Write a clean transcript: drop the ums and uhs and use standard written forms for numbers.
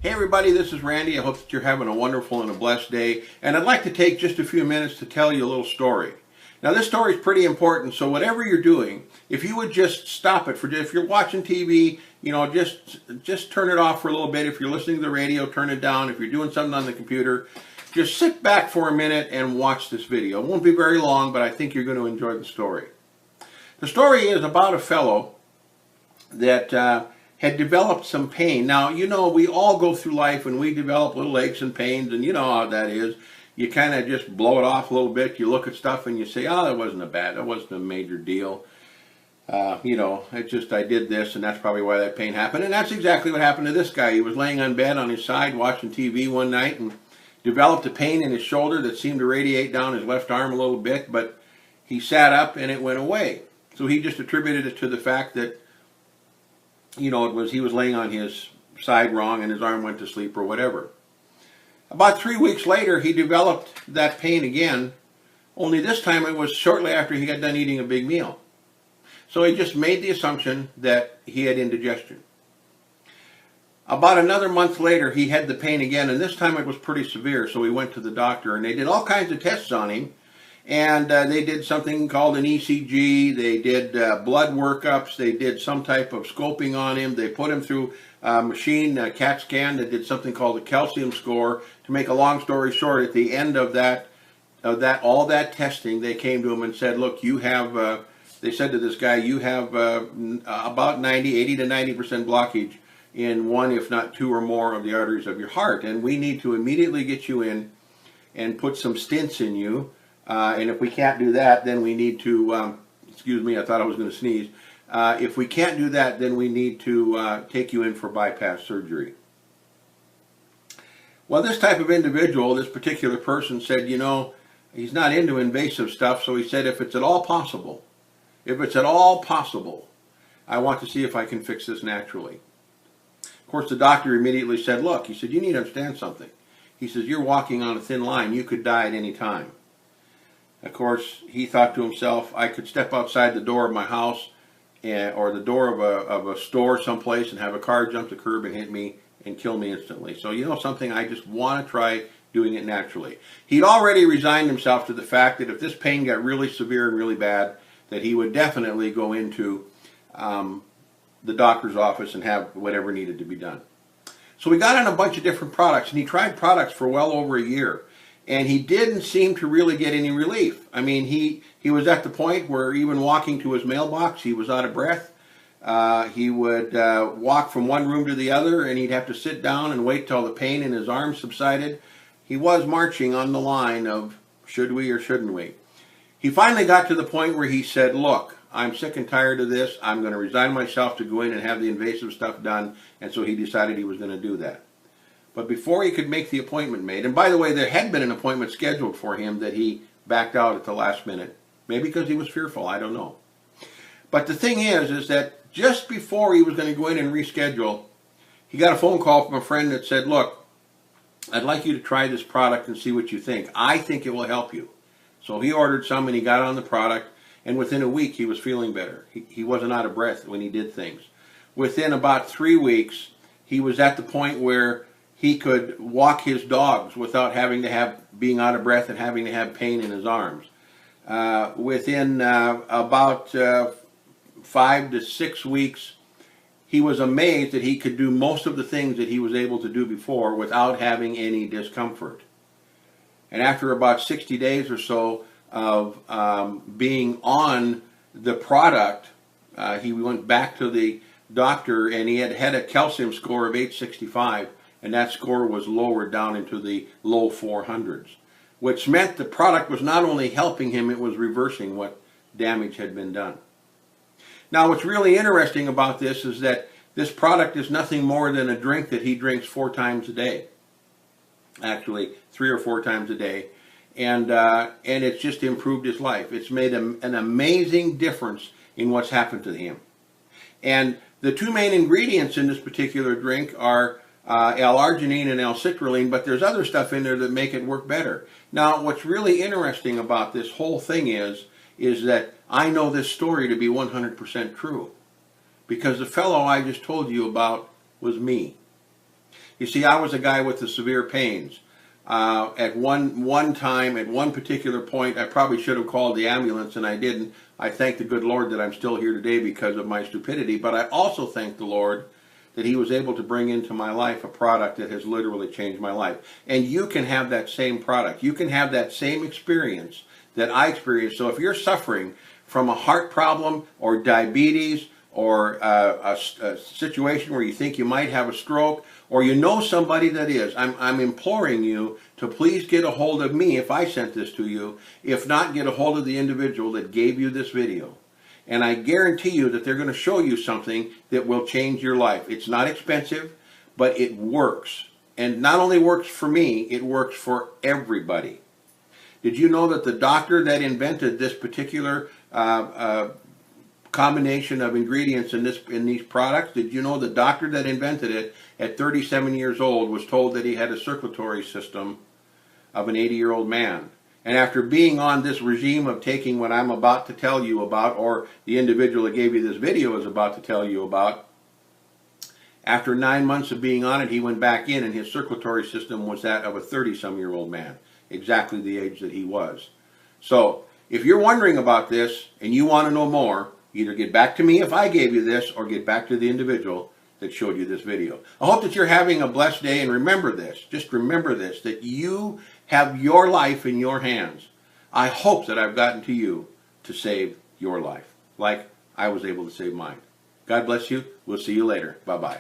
Hey everybody, this is Randy. I hope that you're having a wonderful and a blessed day. And I'd like to take just a few minutes to tell you a little story. Now this story is pretty important, so whatever you're doing, if you would just stop it if you're watching TV, just turn it off for a little bit. If you're listening to the radio, turn it down. If you're doing something on the computer, just sit back for a minute and watch this video. It won't be very long, but I think you're going to enjoy the story. The story is about a fellow that had developed some pain. Now, we all go through life and we develop little aches and pains, and you know how that is. You kind of just blow it off a little bit. You look at stuff and you say, oh, that wasn't a major deal. I did this, and that's probably why that pain happened. And that's exactly what happened to this guy. He was laying on bed on his side watching TV one night and developed a pain in his shoulder that seemed to radiate down his left arm a little bit, but he sat up and it went away. So he just attributed it to the fact that he was laying on his side wrong and his arm went to sleep or whatever. About 3 weeks later, he developed that pain again, only this time it was shortly after he got done eating a big meal. So he just made the assumption that he had indigestion. About another month later, he had the pain again, and this time it was pretty severe, so he went to the doctor, and they did all kinds of tests on him. And they did something called an ECG, they did blood workups, they did some type of scoping on him, they put him through a machine, a CAT scan, that did something called a calcium score. To make a long story short, at the end of all that testing, they came to him and said, look, they said to this guy, you have about 80 to 90% blockage in one, if not two or more of the arteries of your heart, and we need to immediately get you in and put some stents in you. And if we can't do that, then we need to, excuse me, I thought I was going to sneeze. If we can't do that, then we need to take you in for bypass surgery. Well, this type of individual, this particular person said, he's not into invasive stuff, so he said, if it's at all possible, I want to see if I can fix this naturally. Of course, the doctor immediately said, look, he said, you need to understand something. He says, you're walking on a thin line. You could die at any time. Of course, he thought to himself, I could step outside the door of my house or the door of a store someplace and have a car jump the curb and hit me and kill me instantly. So you know something, I just want to try doing it naturally. He'd already resigned himself to the fact that if this pain got really severe and really bad, that he would definitely go into the doctor's office and have whatever needed to be done. So he got on a bunch of different products, and he tried products for well over a year. And he didn't seem to really get any relief. I mean, he was at the point where even walking to his mailbox, he was out of breath. He would walk from one room to the other, and he'd have to sit down and wait till the pain in his arms subsided. He was marching on the line of should we or shouldn't we. He finally got to the point where he said, look, I'm sick and tired of this. I'm going to resign myself to go in and have the invasive stuff done. And so he decided he was going to do that. But before he could make the appointment made, and by the way, there had been an appointment scheduled for him that he backed out at the last minute. Maybe because he was fearful, I don't know. But the thing is that just before he was going to go in and reschedule, he got a phone call from a friend that said, look, I'd like you to try this product and see what you think. I think it will help you. So he ordered some and he got on the product, and within a week he was feeling better. He wasn't out of breath when he did things. Within about 3 weeks, he was at the point where he could walk his dogs without being out of breath and having to have pain in his arms. Within about 5 to 6 weeks, he was amazed that he could do most of the things that he was able to do before without having any discomfort. And after about 60 days or so of being on the product, he went back to the doctor, and he had a calcium score of 865. And that score was lowered down into the low 400s, which meant the product was not only helping him, it was reversing what damage had been done. Now, what's really interesting about this is that this product is nothing more than a drink that he drinks 4 times a day. Actually, 3 or 4 times a day. And it's just improved his life. It's made an amazing difference in what's happened to him. And the 2 main ingredients in this particular drink are L-arginine and L-citrulline, but there's other stuff in there that make it work better. Now, what's really interesting about this whole thing is that I know this story to be 100% true, because the fellow I just told you about was me. You see, I was a guy with the severe pains. At one time, at one particular point, I probably should have called the ambulance, and I didn't. I thank the good Lord that I'm still here today because of my stupidity, but I also thank the Lord that He was able to bring into my life a product that has literally changed my life. And you can have that same product. You can have that same experience that I experienced. So if you're suffering from a heart problem or diabetes or a situation where you think you might have a stroke, or you know somebody that is, I'm imploring you to please get a hold of me if I sent this to you. If not, get a hold of the individual that gave you this video. And I guarantee you that they're going to show you something that will change your life. It's not expensive, but it works. And not only works for me, it works for everybody. Did you know that the doctor that invented this particular combination of ingredients in these products, did you know the doctor that invented it at 37 years old was told that he had a circulatory system of an 80-year-old man? And after being on this regime of taking what I'm about to tell you about, or the individual that gave you this video is about to tell you about, after 9 months of being on it, he went back in and his circulatory system was that of a 30-some-year-old man, exactly the age that he was. So, if you're wondering about this and you want to know more, either get back to me if I gave you this, or get back to the individual that showed you this video. I hope that you're having a blessed day, and remember this, just remember this, that you have your life in your hands. I hope that I've gotten to you to save your life, like I was able to save mine. God bless you. We'll see you later. Bye-bye.